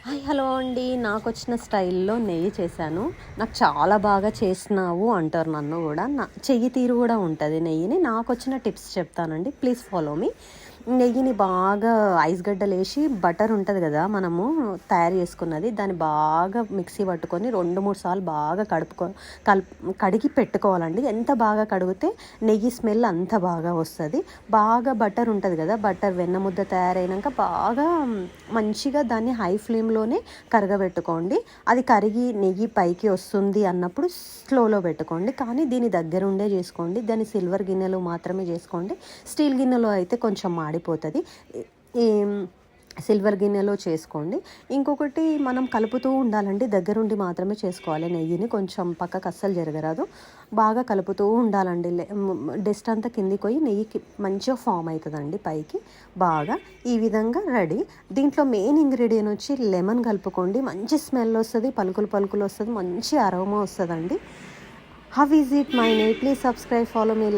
Hi hello అండి. నాకొచ్చిన స్టైల్‌లో నెయ్యి చేశాను. నాకు చాలా బాగా చేసినావు అంటారు నన్ను గూడా. చెయ్యి తీరు గూడా ఉంటది నెయ్యిని. నాకొచ్చిన టిప్స్ చెప్తానండి. Please follow me. నెయ్యిని బాగా ఐస్ గడ్డలేసి బటర్ ఉంటది గదా! మనము తయారు చేసుకున్నది. దాన్ని బాగా మిక్సీ పట్టుకొని 2, 3 సార్లు బాగా కడిగి పెట్టుకోవాలండి. ఎంత బాగా కడిగితే నెయ్యి స్మెల్ అంత బాగా వస్తది. బాగా బటర్ ఉంటది గదా! బటర్ వెన్న ముద్ద తయారైనంక బాగా మంచిగా దాన్ని హై ఫ్లేమ్‌లోనే కరగబెట్టుకోండి. అది కరిగి నెయ్యి పైకి వస్తుంది అన్నప్పుడు స్లోలో పెట్టుకోండి. కానీ దీని దగ్గరుండే చేసుకోండి. దాన్ని సిల్వర్ గిన్నెలో మాత్రమే చేసుకోండి. స్టీల్ గిన్నెలో అయితే కొంచెం మాడిపోతది. ఈ సిల్వర్ గిన్నెలో చేసుకోండి. ఇంకొకటి మనం కలుపుతూ ఉండాలండి. దగ్గరుండి మాత్రమే చేసుకోవాలి నెయ్యిని. కొంచెం పక్కకు అస్సలు జరగరాదు. బాగా కలుపుతూ ఉండాలండి. డస్ట్ అంతా కిందికి పోయి నెయ్యికి మంచిగా ఫామ్ అవుతుందండి పైకి. బాగా ఈ విధంగా రెడీ. దీంట్లో మెయిన్ ఇంగ్రీడియంట్ వచ్చి లెమన్ కలుపుకోండి. మంచి స్మెల్ వస్తుంది, పలుకులు పలుకులు వస్తుంది, మంచి అరోమా వస్తుందండి. హౌ ఈజ్ ఇట్ మై నెయ్యి? Please subscribe, follow me.